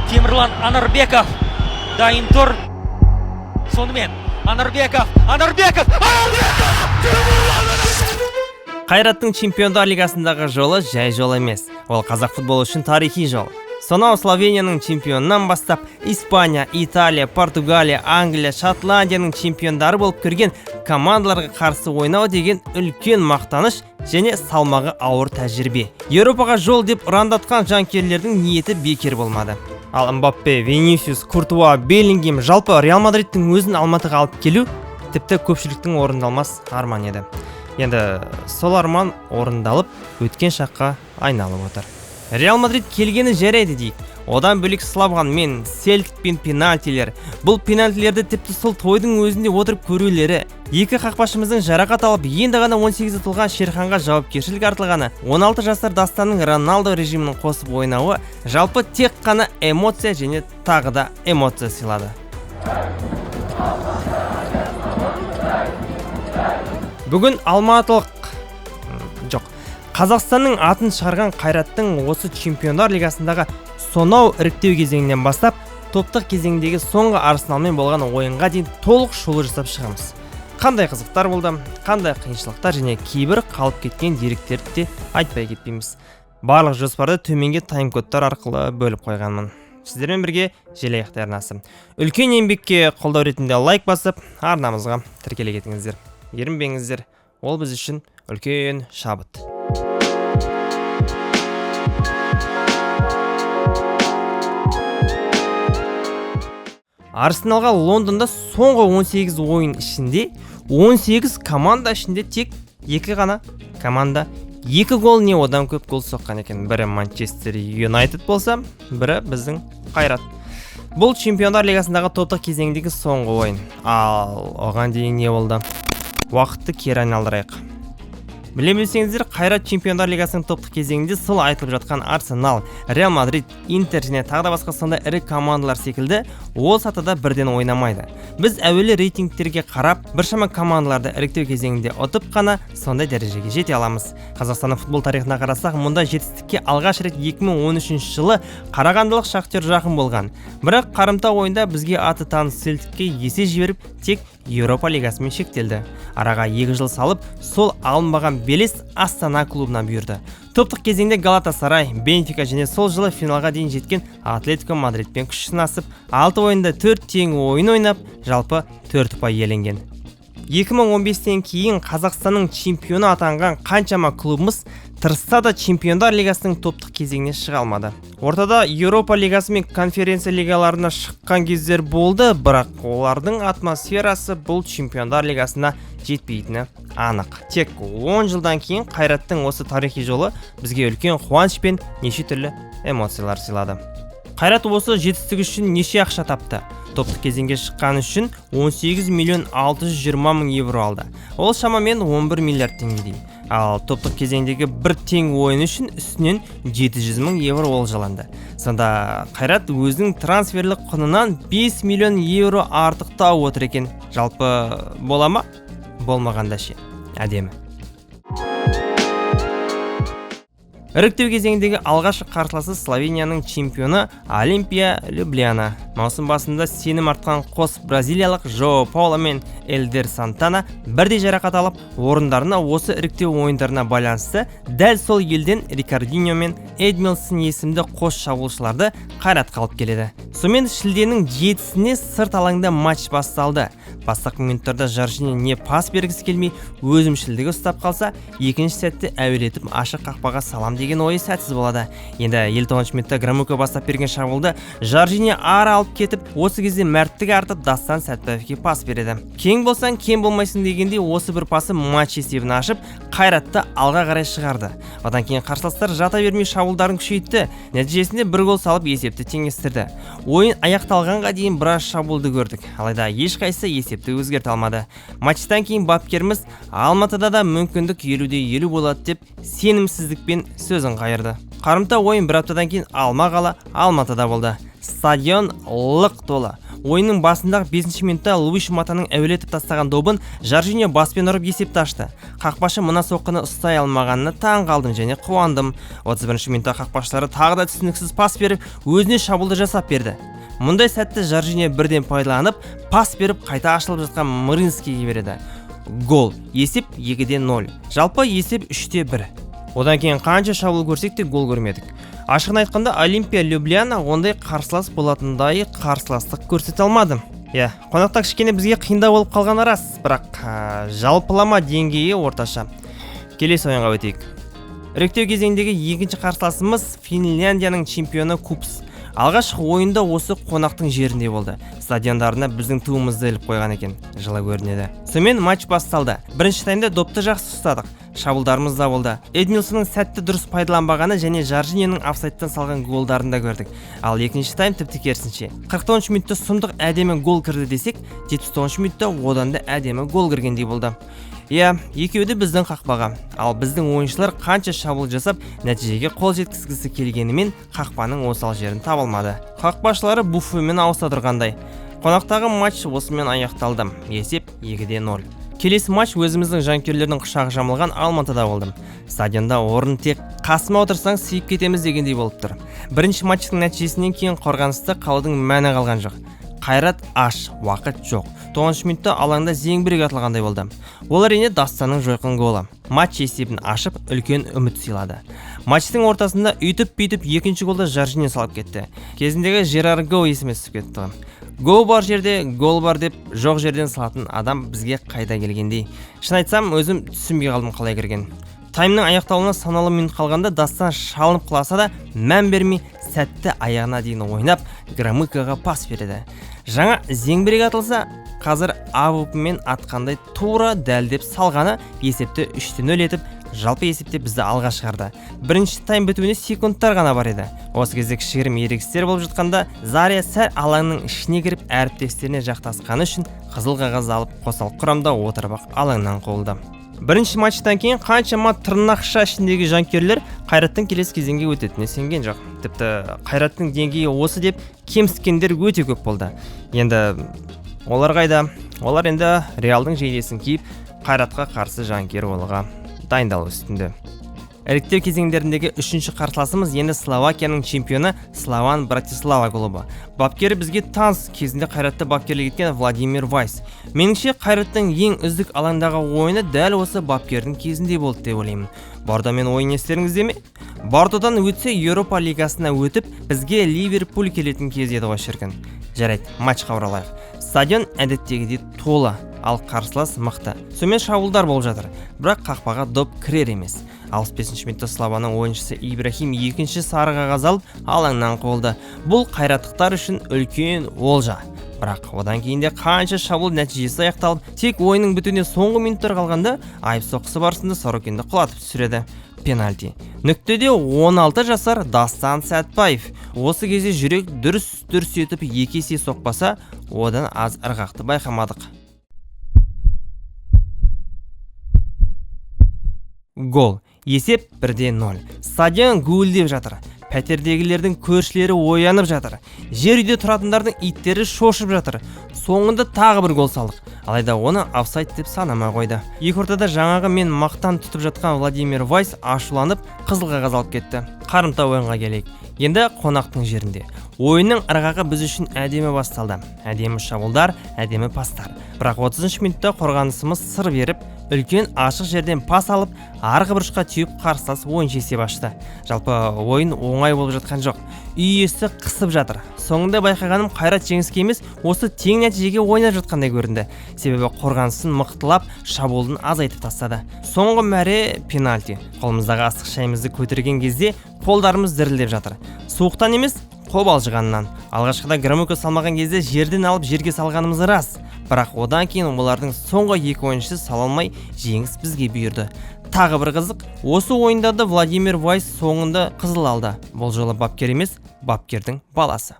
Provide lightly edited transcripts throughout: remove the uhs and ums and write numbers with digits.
Темірлан Анарбеков дайын тұр. Сонымен Анарбеков! Қайраттың Чемпиондар лигасындағы жолы жай жол емес. Ол қазақ футболы үшін тарихи жол. Сонау Словенияның чемпионынан бастап Испания, Италия, Португалия, Англия, Шотландияның чемпиондары болып кірген командаларға қарсы ойнау деген үлкен мақтаныш және салмағы ауыр тәжірибе. Еуропаға жол деп ұрандатқан жанкүйерлердің ниеті бекер болмады. Ал Мбаппе, Винисиус, Куртуа, Беллингем, жалпы Реал Мадридтің өзін Алматыға алып келу тіпті көпшіліктің орындалмас арман еді. Енді сол арман орындалып, өткен шаққа айналып отыр. Реал Мадрид келгені жарайды дейік. Одан бөлек Славған мен Селтик пен пенальтилер. Бұл пенальтилерді тіпті сол тойдың өзінде отырып көрулері. Екі қақпашымыздың жарақат алып, енді ғана 18 тұлған Шерханға жауапкершілік артылғаны, 16 жасар Дастанның Роналдо режимінің қосып ойнауы жалпы тек қана эмоция және тағы да эмоция сыйлады. Бүгін Қазақстанның атын шығарған Қайраттың осы Чемпиондар лигасындағы сонау іріктеу кезеңінен бастап, топтық кезеңдегі соңғы Арсеналмен болған ойынға дейін толық шолу жасап шығамыз. Қандай қызықтар болды, қандай қиыншылықтар және кейбір қалып кеткен деректерді де айтпай кетпейміз. Барлық жоспарды төменге тайм-кодтар арқылы бөліп қойғанмын. Сіздермен бірге Желаяқ арнасы. Үлкен еңбекке қолдау ретінде лайк басып, арнамызға тіркеле кетіңіздер. Ерінбеңіздер, ол біз үшін үлкен шабыт. Арсеналға Лондонда соңғы 18 ойын ішінде 18 команда ішінде тек 2 ғана команда 2 гол не одан көп гол соққан екен. Бірі Манчестер Юнайтед болса, бірі біздің Қайрат. Бұл Чемпиондар лигасындағы топтық кезеңдегі соңғы ойын. Ал оған дейін не болды? Уақытты кері айналдырайық. Біле білсеңіздер, Қайрат Чемпиондар лигасының топтық кезеңінде сол айтылып жатқан Арсенал, Реал Мадрид, Интер және тағы да басқа сондай ірі командалар секілді ол сатыда бірден ойнамайды. Біз әуелі рейтингтерге қарап, біршама командаларды іріктеу кезеңінде ұтып қана сондай дәрежеге жете аламыз. Қазақстанның футбол тарихына қарасақ, мұнда жетістікке алғаш рет 2013 жылы Қарағандылық Шахтер жақын болған. Бірақ қарымта ойында бізге аты таныс Селтикке есе жіберіп, тек Еуропа лигасымен шектелді. Араға 2 жыл салып, сол алынбаған Белес Астана клубына бұйырды. Топтық кезеңде Галатасарай, Бенфика және сол жылы финалға дейін жеткен Атлетико Мадридпен күш сынасып, 6 ойында 4 тең ойын ойнап, жалпы 4 ұпай иеленген. 2015-тен кейін Қазақстанның чемпионы атанған қаншама клубымыз тырысса да Чемпиондар лигасының топтық кезеңіне шыға алмады. Ортада Еуропа лигасы мен конференция лигаларына шыққан кездер болды, бірақ олардың атмосферасы бұл Чемпиондар лигасына жетпейтіні анық. Тек 10 жылдан кейін Қайраттың осы тарихи жолы бізге үлкен қуаныш пен неше түрлі эмоциялар сыйлады. Қайрат осы жетістік үшін неше ақша тапты? Топтық кезеңге шыққан үшін 18 миллион 620 мың евро алды. Ол шамамен 11 миллиард теңгедей. Ал топтық кезеңдегі бір тең ойын үшін үстінен 700 мың евро олжаланды. Сонда Қайрат өзінің трансферлік құнынан 5 миллион евро артық тауып отыр екен. Жалпы бола ма? Болмағанда ше. Әдемі. Іріктеу кезеңдегі алғашқы қарсыласы Словенияның чемпионы Олимпия Любляна. Маусым басында сенім артқан қос бразилиялық Жоу Пауло мен Элдер Сантана бірдей жарақат алып, орындарына осы іріктеу ойындарына байланысты дәл сол елден Рикардиньо мен Эдмилсон есімді қос шабуылшыларды Қайратқа алып келеді. Сонымен шілденің 7-сіне сырт алаңда матч басталды. Бастық минуттарда Жоржиньо не пас бергісі келмей өзімшілдігі ұстап қалса, екінші сәтте әуелетіп ашық қақпаға салам деген ойы сәтсіз болады. Енді 59 минутта Громыко бастап берген шабуылды Жоржиньо ары алып кетіп, осы кезде мәрттік артып Дастан Сәтбаевке пас береді. Кең болсаң кем болмайсың дегендей осы бір пасы матч есебін ашып, Қайратты алға қарай шығарды. Одан кейін қарсыластар жата бермей шабуылдарын күшейтті. Нәтижесінде бір гол салып есепті теңестірді. Ойын аяқталғанға дейін біраз шабуылды көрдік. Алайда ешқайсысы есепті өзгерте алмады. Матчтан кейін бапкеріміз Алматыда да мүмкіндік 50-50 болады деп сенімсіздікпен сөзін қайырды. Қарымта ойын бір аптадан кейін Алматыда болды. Стадион лық толы. Ойынның басындағы 5-ші минутта Луиш Матаның әуелетіп тастаған добын Жоржиньо баспен ұрып есепті ашты. Қақпашы мына соққыны ұстай алмағанына таң қалдым және қуандым. 31-ші минутта қақпашылары тағы да түсініксіз пас беріп, өзіне шабуылды жасап берді. Мұндай сәтті Жоржиньо бірден пайдаланып, пас беріп қайта ашылып жатқан Мринскийге береді. Гол. Есеп 2-0. Жалпы есеп 3-1. Одан кейін қанша шабуыл көрсек те гол көрмедік. Ашығын айтқанда Олимпия Любляна ондай қарсылас болатындай қарсыластық көрсете алмады. Қонақта кішкене бізге қиындау болып қалғаны рас, бірақ жалпылама деңгейі орташа. Келесі ойынға өтейік. Іріктеу кезеңдегі екінші қарсыласымыз Финляндияның чемпионы Купс. Алғашқы ойында осы қонақтың жерінде болды. Стадиондарына біздің туымызды іліп қойған екен. Жылы көрінеді. Сонымен матч басталды. Бірінші таймда допты жақсы ұстадық. Шабуылдарымыз да болды. Эдмилсонның сәтті дұрыс пайдаланбағаны және Жоржиньоның офсайдтан салған голдарын да көрдік. Ал екінші тайм тіпті керісінше. 49 минутта сұмдық әдемі гол кірді десек, 79 минутта одан да әдемі гол кіргендей болды. Екеуі де біздің қақпаға. Ал біздің ойыншылар қанша шабуыл жасап, нәтижеге қол жеткізгісі келгенімен қақпаның осал жерін таба алмады. Қақпашылары Буффомен ауыса тұрғандай. Қонақтағы матч осымен аяқталды. Есеп 2-0. Келесі матч өзіміздің жанкүйерлердің құшағы жамылған Алматыда болдым. Стадионда орын тек қасыма отырсаң сүйіп кетеміз дегендей болып тұр. Бірінші матчтың нәтижесінен кейін қорғаныста қалудың мәні қалған жоқ. Қайрат аш, уақыт жоқ. 9 минутта алаңда зеңбірек атылғандай болды. Ол әрине Дастанның жойқын голы. Матч есебін ашып, үлкен үміт сыйлады. Матчтың ортасында үйтіп-бүйтіп екінші голды Жоржиньо салып кетті. Кезіндегі Жерар Гоу есіме түсіп кетті. Гоу бар жерде гол бар деп жоқ жерден салатын адам бізге қайда келгендей. Шын айтсам, өзім түсінбей қалдым қалай кірген. Таймның аяқталуына санаулы минут қалғанда Дастан шалынып құласа да мән бермей сәтті аяғына дейін ойнап Громыкоға пас береді. Жаңа зеңбірек атылса, қазір Авупмен атқандай тура дәлдеп салғаны есепті 3-0 етіп, жалпы есепте бізді алға шығарды. Бірінші тайм бітуіне секундтар ғана бар еді. Осы кезде кішігірім ерегістер болып жатқанда, Зария сәл алаңның ішіне кіріп әріптестеріне жақтасқаны үшін қызыл қағаз алып қосал құрамда отырып алаңнан қуылды. Бірінші матчтан кейін қаншама тырнақша ішіндегі жанкүйерлер Қайраттың келесі кезеңге өтетініне сенген жоқ. Тіпті Қайраттың деңгейі осы деп кемсіткендер өте көп болды. Енді олар қайда? Олар енді Реалдың жейдесін киіп, Қайратқа қарсы жанкүйер болуға дайындалу үстінде. Іріктеу кезеңдеріндегі үшінші қарсыласымыз енді Словакияның чемпионы Слован Братислава клубы. Бапкері бізге таныс, кезінде Қайратты бапкерлік еткен Владимир Вайс. Меніңше Қайраттың ең үздік алаңдағы ойыны дәл осы бапкердің кезінде болды деп ойлаймын. Бордомен ойын естеріңізде ме? Бордодан өтсе Еуропа лигасына өтіп, бізге Ливерпуль келетін кез еді ғой шіркін. Жарайды, матчқа оралайық. Стадион әдеттегідей толы, ал қарсылас мықты. Сонымен шабуылдар болып жатыр, бірақ қақпаға доп кірер емес. 65 минутта Слованның ойыншысы Ибрахим екінші сары қағаз алып алаңнан қуылды. Бұл қайраттықтар үшін үлкен олжа. Бірақ одан кейін де қанша шабуыл нәтижесі аяқталып, тек ойынның бітуіне соңғы минуттар қалғанда айып соққысы барысында Сорокинді құлатып түсіреді. Пенальти. Нүктеде 16 жасар Дастан Сәтбаев. Осы кезде жүрек дүрс етіп екі есе соқпаса, одан аз ырғақты байқамадық. Гол. Есеп 1-0. Стадион гуілдеп жатыр. Пәтердегілердің көршілері оянып жатыр. Жер үйде тұратындардың иттері шошып жатыр. Соңында тағы бір гол салдық. Алайда оны офсайд деп санамай қойды. Екі ортада жаңағы мен мақтан тұтып жатқан Владимир Вайс ашуланып қызыл қағаз алып кетті. Қарымта ойынға келейік. Енді қонақтың жерінде. Ойынның ырғағы біз үшін әдемі басталды. Әдемі шабуылдар, әдемі пастар. Бірақ 30 минутта қорғанысымыз сыр беріп, үлкен ашық жерден пас алып, арғы бұрышқа түйіп қарсылас ойыншы есеп ашты. Жалпы ойын оңай болып жатқан жоқ. Үй иесі қысып жатыр. Соңында байқағаным Қайрат жеңіске емес, осы тең нәтижеге ойнап жатқандай көрінді. Себебі қорғанысын мықтылап, шабуылын азайтып тастады. Соңғы мәре пенальти. Қолымыздағы астық шайымызды көтерген кезде қолдарымыз дірілдеп жатыр. Суықтан емес, қобалжығаннан. Алғашқыда Громыко салмаған кезде жерден алып жерге салғанымыз рас. Бірақ одан кейін олардың соңғы екі ойыншысы сала алмай, жеңіс бізге бұйырды. Тағы бір қызық, осы ойында да Владимир Вайс соңында қызыл алды. Бұл жолы бапкер емес, бапкердің баласы.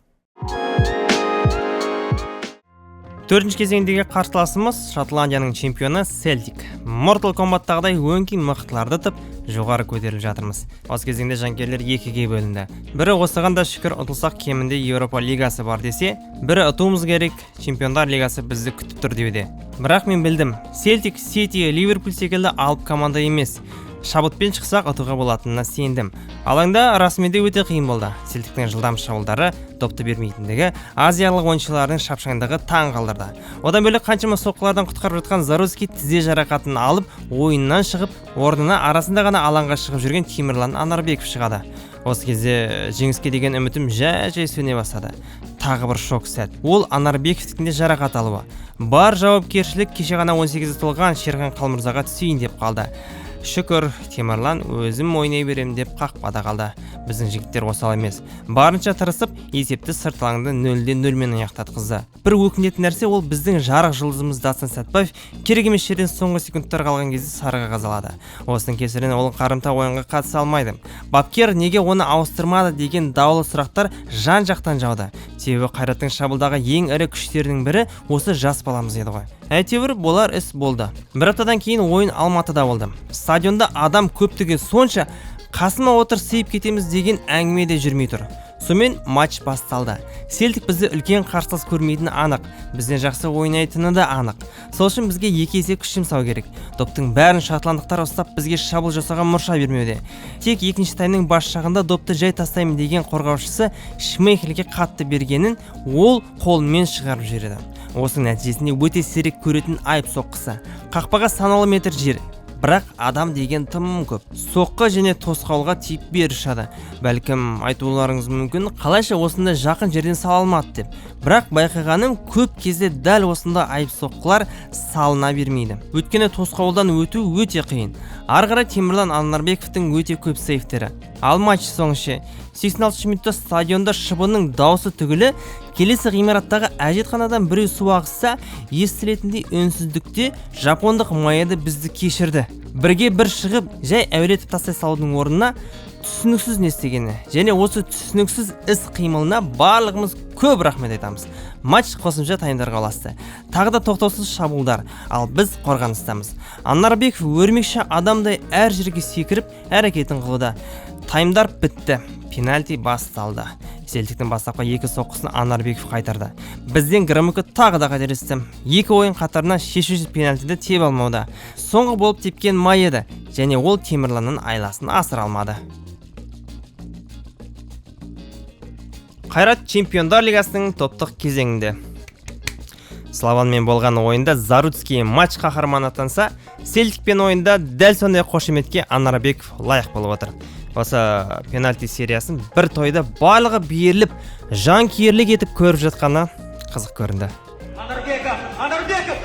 4-ші кезеңдегі қарсыласымыз Шотландияның чемпионы Celtic. Mortal Kombat'тағыдай өңкей мықтыларды тып жоғары көтеріліп жатырмыз. Осы кезеңде жанкүйерлер екіге бөлінді. Бірі осыған да шүкір ұтылсақ кемінде Еуропа лигасы бар десе, бірі ұтуымыз керек, Чемпиондар лигасы бізді күтіп тұр деуде. Бірақ мен білдім, Celtic, City, Liverpool секілді алып команда емес. Шабытпен шықсақ ұтуға болатынына сендім. Алаңда расымен де өте қиын болды. Селтиктің жылдам шабуылдары, допты бермейтіндігі, азиялық ойыншылардың шапшаңдығы таң қалдырды. Одан бөлек қаншама соққылардан құтқарып жатқан Заруцкий тізе жарақатын алып, ойыннан шығып, орнына арасында ғана алаңға шығып жүрген Темірлан Анарбеков шығады. Осы кезде жеңіске деген үмітім жай сөне бастады. Тағы бір шок сәт. Ол Анарбековтің де жарақат алуы. Бар жауапкершілік кеше ғана 18 толған Шерхан Қалмырзаға түсейін деп қалды. Шүкір, Темірлан өзім ойнай берем деп қақпада қалды. Біздің жігіттер осал емес. Барынша тырысып, есепті сырт алаңда 0-0 аяқтатқызды. Бір өкінетін нәрсе ол біздің жарық жұлдызымыз Дастан Сәтбаев керек емес жерден соңғы секундтар қалған кезде сарыға қазалады. Осының кесірінен ол қарымта ойынға қатыса алмайды. Бапкер неге оны ауыстырмады деген даулы сұрақтар жан-жақтан жауды. Себебі Қайраттың шабуылдағы ең ірі күштерінің бірі осы жас баламыз еді ғой. Әйтеуір болар іс болды. Бір аптадан кейін ойын Алматыда болды. Стадионда адам көптігі сонша қасыма отыр сейіп кетеміз деген әңгіме де жүрмей тұр. Сонымен матч басталды. Селтик бізді үлкен қарсылас көрмейтіні анық. Бізден жақсы ойнайтыны да анық. Сол үшін бізге 2 есе күш жұмсау керек. Доптың бәрін шотландықтар ұстап бізге шабуыл жасауға мұрша бермеуде. Тек екінші таймның бас жағында допты жай тастаймын деген қорғаушысы Шмейхелге қатты бергенін ол қолымен шығарып жіберді. Осының нәтижесінде өте сирек көретін айып соққысы. Қақпаға санаулы метр жер. Бірақ адам деген тым көп. Соққы және тосқауылға тиіп берішады. Бәлкім айтуларыңыз мүмкін, қалайша осында жақын жерден сала алмады деп. Бірақ байқағаным көп кезде дәл осында айып соққылар салына бермейді. Өйткені тосқауылдан өту өте қиын. Арғара Темірлан Анарбековтың өте көп сейфтері. Ал матч соңғы 86 минутта стадионда шыбынның дауысы түгілі келесі ғимараттағы әжетханадан біреу су ағызса, естілетіндей үнсіздікте жапондық Майяда бізді кешірді. Бірге бір шығып, жай әуретіп тастай салудың орнына түсініксіз не істегені және осы түсініксіз іс қимылына барлығымыз көп рахмет айтамыз. Матч қосымша таймдарға ұласты. Тағы да тоқтаусыз шабуылдар, ал біз қорғаныстамыз. Анарбеков өрмекші адамдай әр жерге секіріп, әрекетін қылуда. Таймдар бітті. Пенальти басталды. Селтиктің бастапқы 2 соққысын Анарбеков қайтарды. Бізден Громыко тағы да қателесті. 2 ойын қатарынан шешуші пенальтиді теп алмауда. Соңғы болып тепкен Майяда және ол Темірланның айласын асыра алмады. Қайрат Чемпиондар лигасының топтық кезеңінде. Славанмен болған ойында Заруцкий матч қаһарманы атанса, Селтикпен ойында дәл сондай қошеметке Анарбеков лайық болып отыр. Осы пенальти сериясын бір тойда барлығы беріліп, жан киерлік етіп көріп жатқаны қызық көрінді. Анарбеков!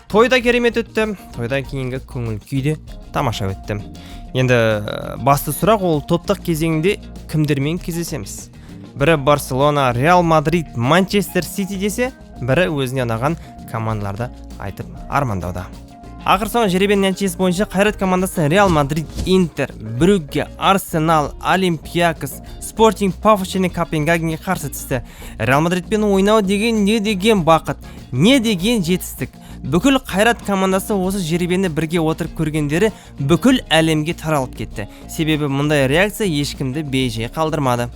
Тойда керемет өтті, тойдан кейінгі көңіл күйде тамаша өтті. Енді басты сұрақ ол топтық кезеңінде кімдермен кездесеміз? Бірі Барселона, Реал Мадрид, Манчестер Сити десе, бірі өзіне ұнаған командаларды айтып армандауда. Ақыр соңғы жеребен нәтижесі бойынша Қайрат командасы Реал Мадрид, Интер, Брюгге, Арсенал, Олимпиакос, Спортинг Пафос және Копенгагенге қарсы түсті. Реал Мадридпен ойнау деген не деген бақыт, не деген жетістік. Бүкіл Қайрат командасы осы жеребені бірге отырып көргендері бүкіл әлемге таралып кетті. Себебі мұндай реакция ешкімді бейжай қалдырмады.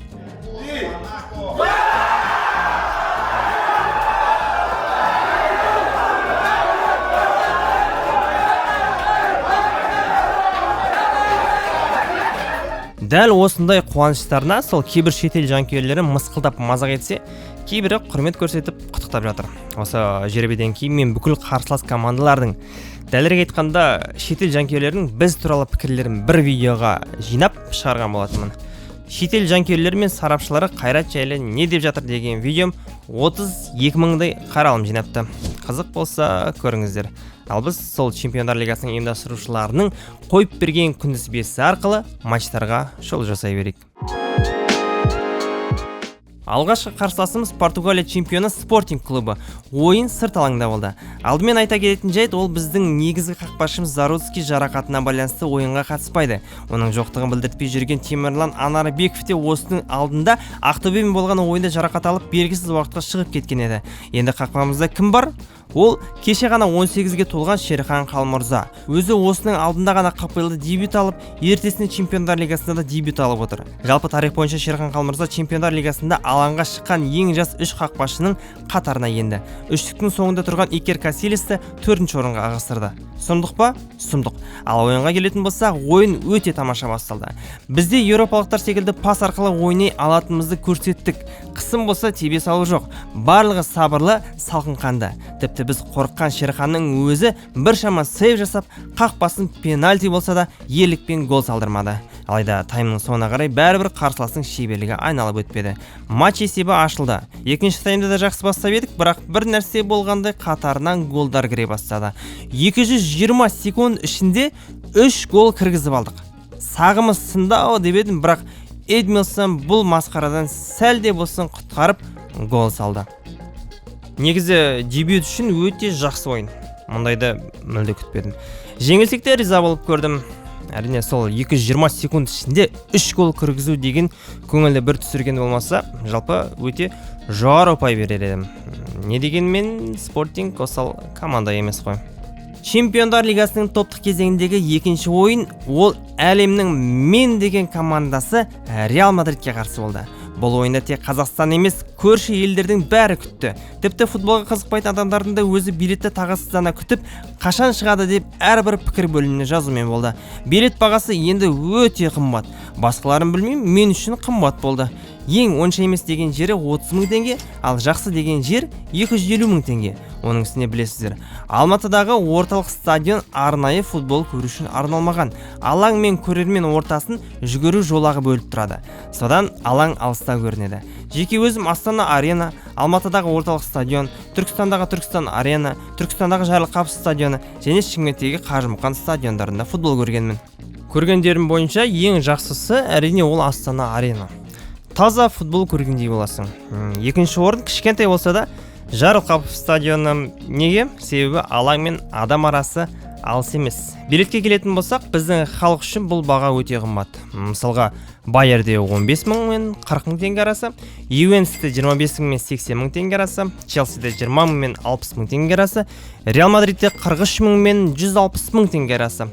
Дәл осындай қуаныштарына сол кейбір шетел жанкүйерлері мысқылдап мазақ етсе, кейбірі құрмет көрсетіп құттықтап жатыр. Осы жеребеден кейін мен бүкіл қарсылас командалардың, дәлірек айтқанда шетел жанкүйерлерінің біз туралы пікірлерін бір видеоға жинап шығарған болатынмын. Шетел жанкүйерлері мен сарапшылары Қайрат жайлы не деп жатыр деген видеом 32 мыңдай қаралым жинапты. Қызық болса көріңіздер. Ал біз сол Чемпиондар лигасының ұйымдастырушыларының қойып берген күнтізбесі арқылы матчтарға шолу жасай берейік. Алғашқы қарсыласымыз Португалия чемпионы Спортинг клубы. Ойын сырт алаңда болды. Алдымен айта кететін жайт, ол біздің негізгі қақпашымыз Зарудский жарақатына байланысты ойынға қатыспайды. Оның жоқтығын білдіртпей жүрген Темірлан Анарбеков те осының алдында Ақтөбемен болған ойында жарақат алып белгісіз уақытқа шығып кеткен еді. Енді қақпамызда кім бар? Ол кеше ғана 18-ге толған Шерхан Қалмұрза. Өзі осының алдында ғана КПЛ-да дебют алып, ертесіне Чемпиондар лигасында да дебют алып отыр. Жалпы тарих бойынша Шерхан Қалмұрза Чемпиондар лигасында алаңға шыққан ең жас 3 қақпашының қатарына енді. Үштіктің соңында тұрған Икер Касилесті 4-ші орынға ығыстырды. Сұмдық па? Сұмдық. Ал ойынға келетін болсақ, ойын өте тамаша басталды. Бізде еуропалықтар секілді пас арқылы ойнай алатынымызды көрсеттік. Қысым болса тебе салу жоқ. Барлығы сабырлы, салқынқанды. Тіпті біз қорыққан Шерханның өзі біршама сейв жасап, қақпасын пенальти болса да ерлікпен гол салдырмады. Алайда таймның соңына қарай бәрібір қарсыластың шеберлігі айналып өтпеді. Матч есебі ашылды. Екінші таймда да жақсы бастап едік, бірақ бір нәрсе болғандай қатарынан голдар кіре бастады. 220 секунд ішінде 3 гол кіргізіп алдық. Сағымыз сындау деп едім, бірақ Эдмилсон бұл масқарадан сәл де болсын құтқарып гол салды. Негізі дебют үшін өте жақсы ойын. Мұндайды мүлде күтпедім. Жеңілсек те риза болып көрдім. Әрине сол 220 секунд ішінде 3 гол кіргізу деген көңілді бір түсірген болмаса, жалпы өте жоғары ұпай берер едім. Не дегенмен Спортинг осал команда емес қой. Чемпиондар лигасының топтық кезеңіндегі екінші ойын ол әлемнің мен деген командасы Реал Мадридке қарсы болды. Бұл ойында тек Қазақстан емес, көрші елдердің бәрі күтті. Тіпті футболға қызықпайтын адамдардың да өзі билетті тағатсыздана күтіп, қашан шығады деп әрбір пікір бөліміне жазумен болды. Билет бағасы енді өте қымбат. Басқаларын білмеймін, мен үшін қымбат болды. Ең онша емес деген жері 30 мың теңге, ал жақсы деген жер 250 мың теңге. Оның үстіне білесіздер, Алматыдағы орталық стадион арнайы футбол көру үшін арналмаған. Алаң мен көрермен ортасын жүгіру жолағы бөліп тұрады. Содан алаң алыста көрінеді. Жеке өзім Астана арена, Алматыдағы орталық стадион, Түркістандағы Түркістан арена, Түркістандағы Жарылқапы стадионы және Шымкенттегі Қажымұқан стадиондарында футбол көргенмін. Көргендерім бойынша ең жақсысы әрине ол Астана арена. Таза футбол көргендей боласың. Екінші орын кішкентай болса да Жарылқапов стадионы. Неге? Себебі алаң мен адам арасы алыс емес. Билетке келетін болсақ, біздің халық үшін бұл баға өте қымбат. Мысалға, Байерде 15 мың мен 40 мың теңге арасы, Ювентусте 25 мың мен 80 мың теңге арасы, Челсиде 20 мың мен 60 мың теңге арасы, Реал Мадридте 43 мың мен 160 мың теңге арасы.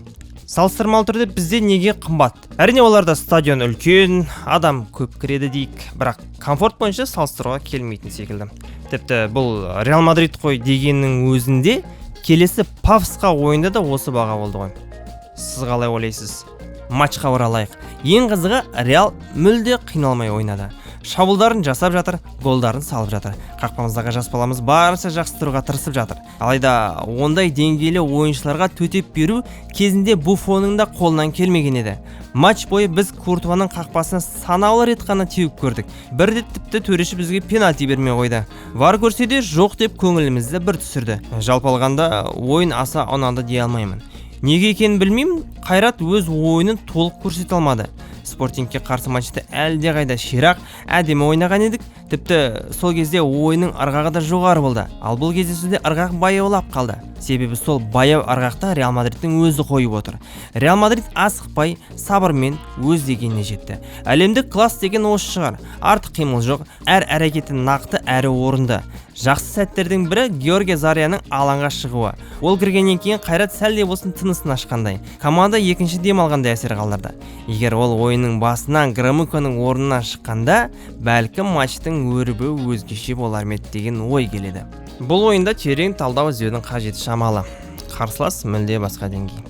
Салыстырмалы түрде бізде неге қымбат? Әрине оларда стадион үлкен, адам көп кіреді дейік, бірақ комфорт бойынша салыстыруға келмейтін секілді. Тіпті бұл Реал Мадрид қой дегеннің өзінде келесі Павсқа ойында да осы баға болды ғой. Сіз қалай ойлайсыз? Матчқа оралайық. Ең қызығы Реал мүлде қиналмай ойнады. Шабуылдарын жасап жатыр, голдарын салып жатыр. Қақпамыздағы жас баламыз барынша жақсы тұруға тырысып жатыр. Алайда ондай деңгейлі ойыншыларға төтеп беру кезінде Буфонның да қолынан келмеген еді. Матч бойы біз Куртуаның қақпасына санаулы рет қана теуіп көрдік. Бірде тіпті төреші бізге пенальти бермей қойды. Var көрсе де жоқ деп көңілімізді бір түсірді. Жалпы алғанда ойын аса ұнады дей алмаймын. Неге екенін білмеймін, Қайрат өз ойынын толық көрсете алмады. Спортингке қарсы матчта әлде қайда ширақ, әдемі ойнаған едік. Тіпті сол кезде ойынның ырғағы да жоғары болды. Ал бұл кездесуде ырғақ баяулап қалды. Себебі сол баяу ырғақта Реал Мадридтің өзі қойып отыр. Реал Мадрид асықпай, сабырмен өз дегеніне жетті. Әлемдік класс деген осы шығар. Артық қимыл жоқ, әр әрекеті нақты әрі орынды. Жақсы сәттердің бірі Георгий Заряның алаңға шығуы. Ол кіргеннен кейін Қайрат сәлде болсын тынысын ашқандай. Команда екінші дем алғандай әсер қалдырды. Егер ол ойынның басынан Громыконың орнынан шыққанда, бәлкім матчтың өрбі өзгеше болар ма деген ой келеді. Бұл ойында терең талдау іздеудің қажеті шамалы. Қарсылас мүлде басқа деңгей.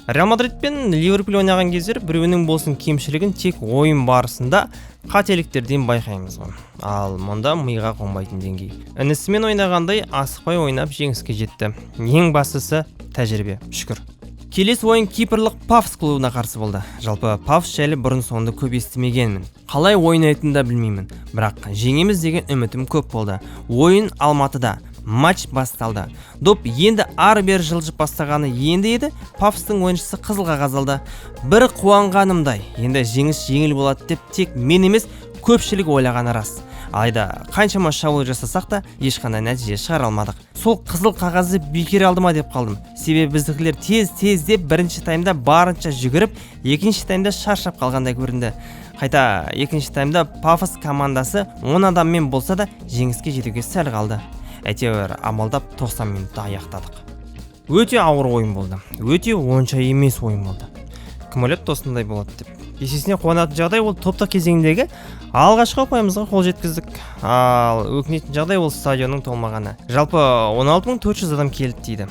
Реал Мадрид пен Ливерпуль ойнаған кездер біреуінің болсын кемшілігін тек ойын барысында қателіктерден байқаймыз ғой. Ал мұнда миға қонбайтын деңгей. Інісімен ойнағандай асықпай ойнап жеңіске жетті. Ең бастысы тәжірибе, шүкір. Келесі ойын Кипрлық Павс клубына қарсы болды. Жалпы Павс жайлы бұрын соңды көп естімегенмін. Қалай ойнайтынын да білмеймін. Бірақ жеңеміз деген үмітім көп болды. Ойын Алматыда. Матч басталды. Доп енді ары-бері жылжып бастағаны енді еді, Павстың ойыншысы қызыл қағаз алды. Бір қуанғанымдай, енді жеңіс жеңіл болады деп тек мен емес, көпшілік ойлағаны рас. Алайда қаншама шабуыл жасасақ та ешқандай нәтиже шығара алмадық. Сол қызыл қағазды бекер алды ма деп қалдым. Себебі біздікілер тез деп бірінші таймда барынша жүгіріп, екінші таймда шаршап қалғандай көрінді. Қайта екінші таймда Пафос командасы 10 адаммен болса да жеңіске жетуге сәл қалды. Әйтеуір амалдап 90 минутта аяқтадық. Өте ауыр ойын болды. Өте онша емес ойын болды. Кім ойлады осындай болады деп. Есесіне қуанатын жағдай ол топтық кезеңдегі алғашқы ұпайымызға қол жеткіздік. Ал өкінетін жағдай ол стадионның толмағаны. Жалпы 16400 адам келді дейді.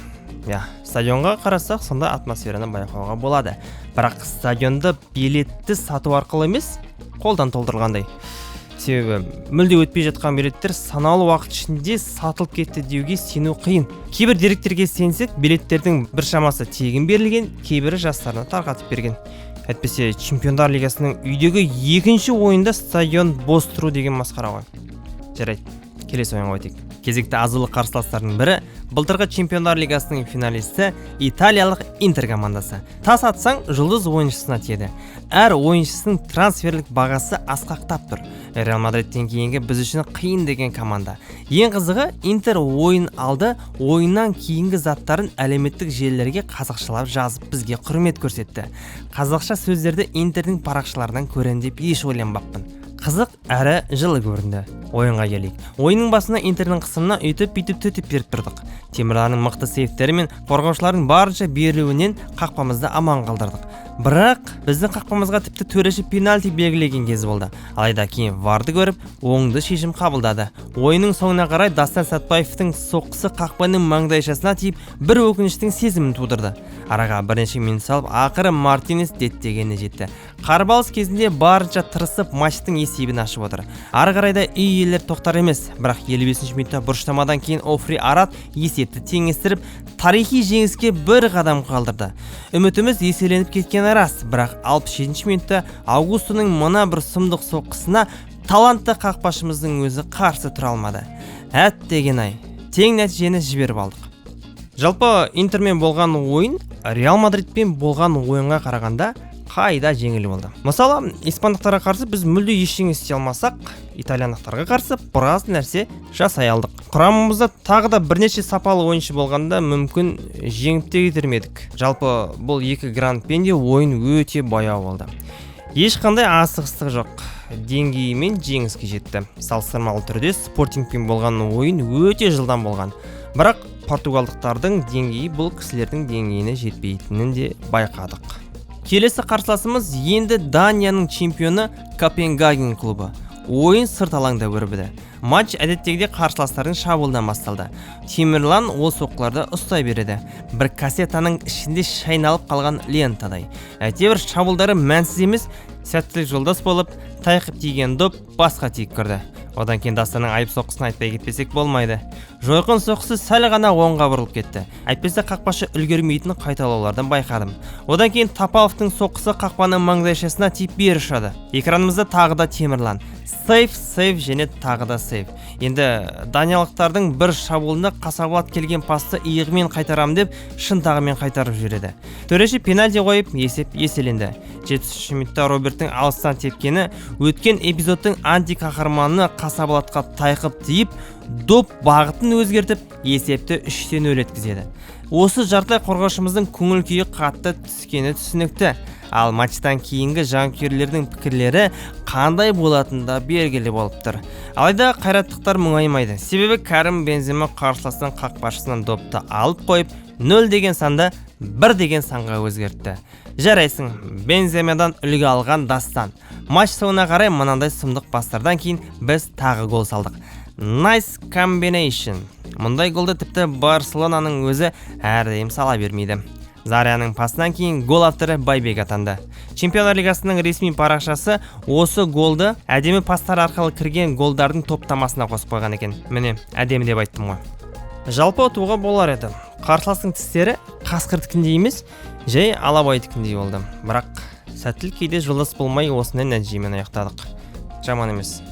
Стадионға қарасақ, сонда атмосфераны байқауға болады. Бірақ стадионды билетті сату арқылы емес, қолдан толтырғандай. Себебі мүлде өтпей жатқан билеттер санаулы уақыт ішінде сатылып кетті деуге сену қиын. Кейбір деректерге сенсек, билеттердің бір шамасы тегін берілген, кейбірі жастарына тарқатып берген. Әйтпесе Чемпиондар Лигасының үйдегі екінші ойында стадион бос тұру деген масқара ғой. Жарайды, келесі ойынға өтейік. Кезекті азулы қарсыластардың бірі былтырғы Чемпиондар Лигасының финалисті италиялық Интер командасы. Тас атсаң жұлдыз ойыншысына тиеді. Әр ойыншысының трансферлік бағасы асқақтап тұр. Реал Мадридтен кейінгі біз үшін қиын деген команда. Ең қызығы, Интер ойын алды, ойыннан кейінгі заттарын әлеуметтік желілерге қазақшалап жазып бізге құрмет көрсетті. Қазақша сөздерді Интердің парақшаларынан көрем деп еш ойланбаппын. Қызық әрі жылы көрінді. Ойынға келейік. Ойынның басына Интердің қысымына үйтіп төтеп беріп тұрдық. Темірлердің мықты сейфтері мен қорғаушылардың барынша берілуінен қақпамызды аман қалдырдық. Бірақ біздің қақпамызға тіпті төреші пенальти белгілеген кез болды. Алайда кейін варды көріп, оңды шешім қабылдады. Ойынның соңына қарай Дастан Сәтбаевтың соққысы қақпаның маңдайшасына тиіп, бір өкініштің сезімін тудырды. Араға бірнеше минут салып, ақыры Мартинес деттегеніне жетті. Қарбалыс кезінде барынша тырысып матчтың есебін ашып отыр. Ары қарайда үй иелері тоқтар емес, бірақ 55 минутта бұрыштамадан кейін Офри Арат есепті теңестіріп, тарихи жеңіске бір қадам қалдырды. Үмітіміз еселеніп кеткен рас, бірақ 67 минутта Аугустоның мына бір сұмдық соққысына талантты қақпашымыздың өзі қарсы тұра алмады. Әттеген-ай, тең нәтижені жіберіп алдық. Жалпы Интермен болған ойын Реал Мадридпен болған ойынға қарағанда қайда жеңіл болды. Мысалы, испандықтарға қарсы біз мүлде ештеңе істей алмасақ, итальяндықтарға қарсы біраз нәрсе жасай алдық. Құрамымызда тағы да бірнеше сапалы ойыншы болғанда мүмкін жеңіп те кетермедік. Жалпы бұл екі гран-пенде ойын өте баяу болды. Ешқандай асығыстық жоқ. Деңгейімен жеңіске жетті. Салыстырмалы түрде Спортингпен болған ойын өте жылдам болған. Бірақ португалдықтардың деңгейі бұл кісілердің деңгейіне жетпейтінін де байқадық. Келесі қарсыласымыз енді Данияның чемпионы Копенгаген клубы. Ойын сырт алаңда өрбіді. Матч әдеттегідей қарсыластардың шабуылдан басталды. Темірлан ол соққыларды ұстай береді. Бір кассетаның ішінде шайналып қалған лентадай. Әйтеуір шабуылдары мәнсіз емес, сәттілік жолдас болып, тайқып тиген доп басқа тиіп кірді. Одан кейін Дастанның айып соққысын айтпай кетпесек болмайды. Жойқын соққысы сәл ғана оңға бұрылып кетті. Әйтпесе қақпашы үлгермейтін қайталаулардан байқадым. Одан кейін Тапаловтың соққысы қақпаның маңдайшасына тиіп бері ұшады. Экранымызда тағы да Темірлан. Сейф және тағы да сейф. Енді даниялықтардың бір шабуылында қасаболат келген пасты иығымен қайтарам деп шынтағымен қайтарып жібереді. Төреші пенальти қойып, есеп еселенді. 73 минутта Роберттің алыстан тепкені өткен эпизодтың антиқахарманына қасаболатқа тайқып тиіп, доп бағытын өзгертіп, есепті 3-0 өткізеді. Осы жартылай қорғаушымыздың көңіл күйі қатты түскені түсінікті. Ал матчтан кейінгі жанкүйерлердің пікірлері қандай болатында белгілі болып тұр. Алайда қайраттықтар мұңаймайды. Себебі Кәрім Бензема қарсыластың қақпашысынан допты алып қойып, 0 деген санды 1 деген санға өзгертті. Жарайсың, Бенземадан үлгі алған Дастан. Матч соңына қарай мынандай сұмдық пастардан кейін біз тағы гол салдық. Nice combination. Мұндай голды тіпті Барселонаның өзі әрдайым сала бермейді. Заряның пасынан кейін гол авторы Байбек атанды. Чемпиондар Лигасының ресми парақшасы осы голды әдемі пастар арқылы кірген голдардың топтамасына қосып қойған екен. Міне, әдемі деп айттым ғой. Жалпы ұтуға болар еді. Қарсыластың тістері қасқырдікіндей емес, жай алабайдікіндей болды. Бірақ сәттілік кейде жолдас болмай осындай нәтижемен аяқтадық. Жаман емес.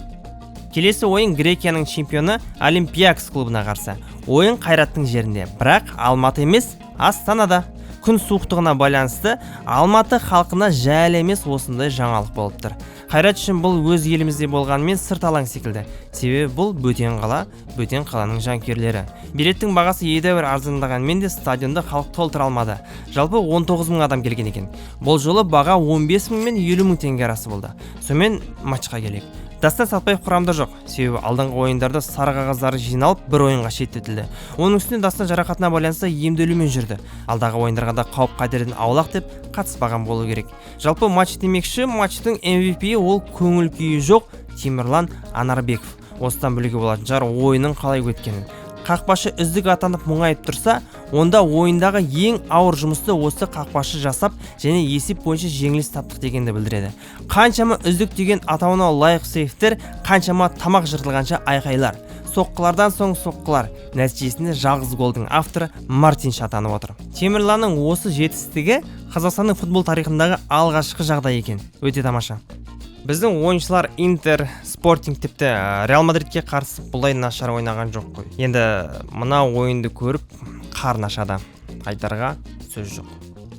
Келесі ойын Грекияның чемпионы Олимпиакос клубына қарсы. Ойын Қайраттың жерінде, бірақ Алматы емес, Астанада. Күн суықтығына байланысты Алматы халқына жайлы емес осындай жаңалық болып тұр. Қайрат үшін бұл өз елімізде болғанымен сырт алаң секілді. Себебі бұл бөтен қала, бөтен қаланың жанкүйерлері. Билеттің бағасы едәуір арзандағанмен де стадионда халық толтыра алмады. Жалпы 19 мың адам келген екен. Бұл жолы баға 15 мың мен 50 мың теңге арасы болды. Сонымен матчқа келейік. Дастан Сатпаев құрамда жоқ, себебі алдыңғы ойындарда сары қағаздары жиналып бір ойынға шеттетілді. Оның үстіне Дастан жарақатына байланысты емделумен жүрді. Алдағы ойындарға да қауіп қатерден аулақ деп қатыспаған болу керек. Жалпы матч демекші, матчтың MVP ол көңіл күйі жоқ Темірлан Анарбеков. Осыдан білуге болатын шығар ойынның қалай өткенін. Қақпашы үздік атанып мұңайып тұрса, онда ойындағы ең ауыр жұмысты осы қақпашы жасап және есеп бойынша жеңіліс таптық дегенді білдіреді. Қаншама үздік деген атауына лайық сейфтер, қаншама тамақ жыртылғанша айқайлар. Соққылардан соң соққылар. Нәтижесінде жалғыз голдың авторы Мартин атанып отыр. Темірланның осы жетістігі Қазақстанның футбол тарихындағы алғашқы жағдай екен. Өте тамаша. Біздің ойыншылар Интер, Спортинг тіпті Реал Мадридке қарсы бұлай нашар ойнаған жоқ қой. Енді мына ойынды көріп қарны ашады. Айтарға сөз жоқ.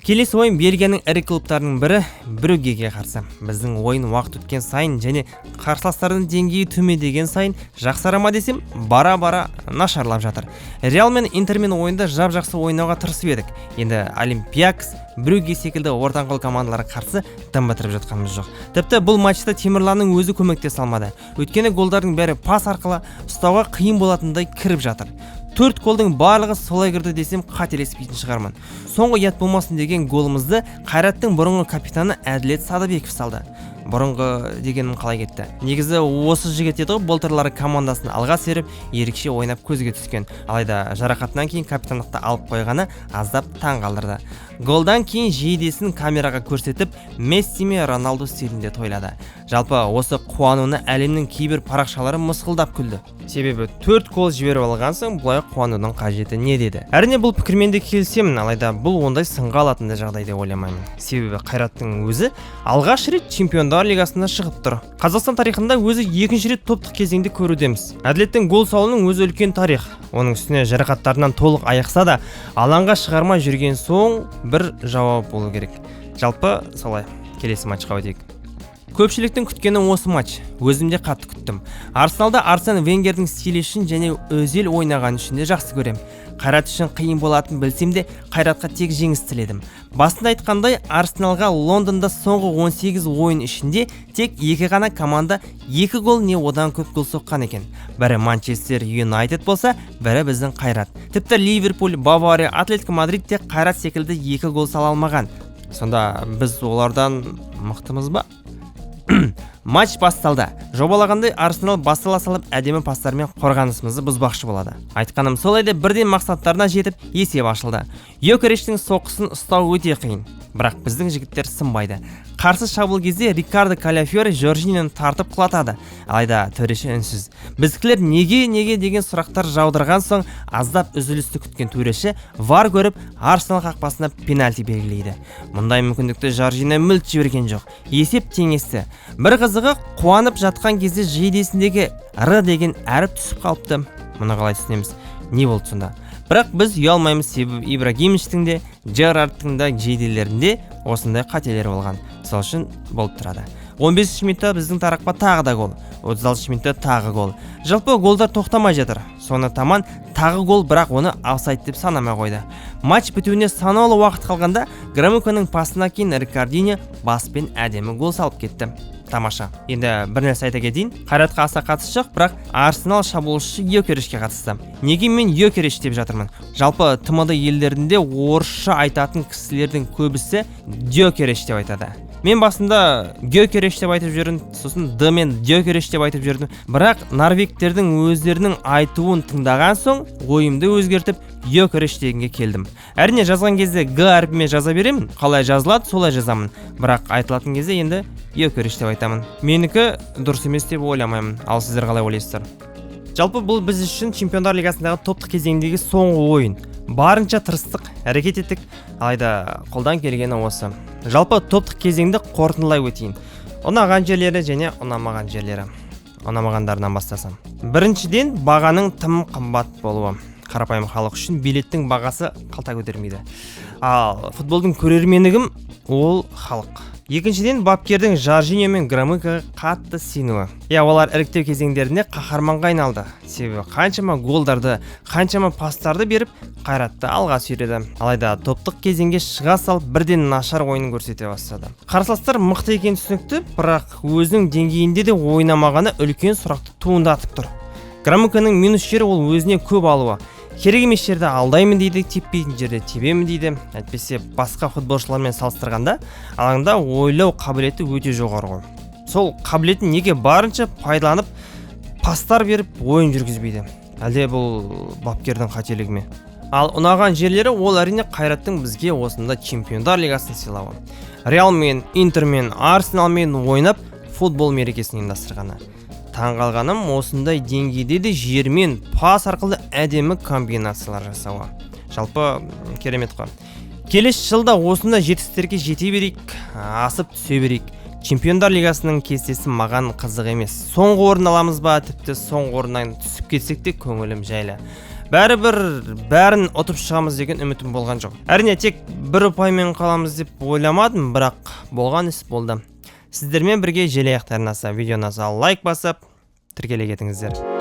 Келесі ойын Бельгияның ірі клубтарының бірі Брюггеге қарсы. Біздің ойын уақыт өткен сайын және қарсыластардың деңгейі төмендеген сайын жақсарама десем, бара-бара нашарлап жатыр. Реал мен Интермен ойында жап-жақсы ойнауға тырысып едік. Енді Олимпиакс, Брюгге секілді ортаңқол командаларға қарсы дым бітіріп жатқанымыз жоқ. Тіпті бұл матчта Темірланның өзі көмектесе алмады. Өйткені голдардың бәрі пас арқылы ұстауға қиын болатындай кіріп жатыр. 4 голдың барлығы солай кірді десем қателеспейтін шығармын. Соңғы ұят болмасын деген голымызды Қайраттың бұрынғы капитаны Әділет Садыбеков салды. Бұрынғы дегенім қалай кетті. Негізі осы жігіт еді ғой, былтырлары командасын алға серіп, ерекше ойнап көзге түскен. Алайда жарақатынан кейін капитандықты алып қойғаны аздап таң қалдырды. Голдан кейін жейдесін камераға көрсетіп, Месси мен Роналду стилінде тойлады. Жалпы осы қуануына әлемнің кейбір парақшалары мысқылдап күлді. Себебі 4 гол жіберіп алған соң бұлай қуанудың қажеті не деді. Әрине бұл пікірмен де келісемін, алайда бұл ондай сынға алатындай жағдай деп ойламаймын. Себебі Қайраттың өзі алғаш рет Чемпиондар Лигасында шығып тұр. Қазақстан тарихында өзі екінші рет топтық кезеңде көрудеміз. Әділеттің гол салуының өзі үлкен тарих. Оның үстіне жарақаттарынан толық аяқса да, алаңға шығармай жүрген соң бір жауап болу керек. Жалпы солай. Келесі матчқа өтейік. Көпшіліктің күткені осы матч. Өзім де қатты күттім. Арсеналда Арсен Венгердің стилі үшін және өзел ойнаған үшін де жақсы көрем. Қайрат үшін қиын болатын білсем де, Қайратқа тек жеңіс тіледім. Басында айтқандай, Арсеналға Лондонда соңғы 18 ойын ішінде тек 2 ғана команда 2 гол не одан көп гол соққан екен. Бірі Манчестер Юнайтед болса, бірі біздің Қайрат. Тіпті Ливерпуль, Бавария, Атлетико Мадрид те Қайрат секілді 2 гол сала алмаған. Сонда біз олардан мықтымыз ба? Матч басталды. Жобалағандай Арсенал бастала салып әдемі пастармен қорғанысымызды бұзбақшы болады. Айтқаным солай деп бірден мақсаттарына жетіп есеп ашылды. Йокерештің соққысын ұстау өте қиын. Бірақ біздің жігіттер сынбайды. Қарсы шабуыл кезде Рикардо Каляфиори Жоржиньоны тартып құлатады. Алайда төреші үнсіз. Біздікілер неге деген сұрақтар жаудырған соң аздап үзілісті күткен төреші VAR көріп Арсенал қақпасына пенальти белгілейді. Мұндай мүмкіндікті Жоржиньо мүлт жіберген жоқ. Есеп теңесті. Бір қызығы қуанып жатқан кезде жейдесіндегі Р деген әріп түсіп қалыпты. Мұны қалай түсінеміз? Не болды сонда? Бірақ біз ұялмаймыз, себебі Ибрагимовичтің де, Джерардтың да жейделерінде осындай қателер болған. Сол үшін болып тұрады. 15 минутта біздің тарапқа тағы да гол. 36 минутта тағы гол. Жалпы голдар тоқтамай жатыр. Соны таман тағы гол, бірақ оны офсайд деп санамай қойды. Матч бітуіне санаулы уақыт қалғанда Громыконың пасына кейін Рикардиньо баспен әдемі гол салып кетті. Тамаша. Енді бір нәрсе айта кетейін. Қайратқа аса қатысы жоқ, бірақ Арсенал шабуылшысы Йокерешке қатысты. Неге мен Йокереш деп жатырмын? Жалпы ТМД елдерінде орысша айтатын кісілердің көбісі Дьокереш деп айтады. Мен басында Гёкереш деп айтып жүрдім, сосын Д мен Дьокереш деп айтып жүрдім. Бірақ норвегтердің өздерінің айтуын тыңдаған соң ойымды өзгертіп Йокереш дегенге келдім. Әрине жазған кезде Г әрпімен жаза беремін, қалай жазылады солай жазамын. Бірақ айтылатын кезде енді Йокереш деп айтамын. Менікі дұрыс емес деп ойламаймын. Ал сіздер қалай ойлайсыздар? Жалпы бұл біз үшін Чемпиондар Лигасындағы топтық кезеңдегі соңғы ойын. Барынша тырыстық, әрекет еттік, алайда қолдан келгені осы. Жалпы топтық кезеңді қорытындылай өтейін. Ұнаған жерлері және ұнамаған жерлері. Ұнамағандарынан бастасам. Біріншіден, бағаның тым қымбат болуы. Қарапайым халық үшін билеттің бағасы қалта көтермейді. Ал футболдың көрермені кім? Ол халық. Екіншіден, бапкердің Жоржиньо мен Громыкоға қатты сенуі. Олар іріктеу кезеңдерінде қаһарманға айналды. Себебі қаншама голдарды, қаншама пастарды беріп, Қайратты алға сүйреді. Алайда топтық кезеңге шыға салып, бірден нашар ойынын көрсете бастады. Қарсыластар мықты екені түсінікті, бірақ өзінің деңгейінде де ойнамағаны үлкен сұрақты туындатып тұр. Громыконың минус жері ол өзіне көп алуы. Керек емес жерде алдаймын дейді, теппейтін жерде тебемін дейді. Әйтпесе басқа футболшылармен салыстырғанда алаңда ойлау қабілеті өте жоғары ғой. Сол қабілетін неге барынша пайдаланып пастар беріп ойын жүргізбейді? Әлде бұл бапкердің қателігі ме? Ал ұнаған жерлері ол әрине Қайраттың бізге осында Чемпиондар лигасын сыйлауы. Реал мен, Интер мен, Арсеналмен ойнап футбол мерекесін ұйымдастырғаны. Таңғалғаным осындай деңгейде де жермен пас арқылы әдемі комбинациялар жасауы. Жалпы керемет қой. Келесі жылда осындай жетістіктерге жете берейік, асып түсе берейік. Чемпиондар лигасының кестесі маған қызық емес. Соңғы орын аламыз ба, тіпті соңғы орыннан түсіп кетсек те көңілім жайлы. Бәрін ұтып шығамыз деген үмітім болған жоқ. Әрине тек бір ұпаймен қаламыз деп ойламадым, бірақ болған іс болды. Сіздермен бірге желаяқтарына видеоны лайк басып, тіркеле кетіңіздер.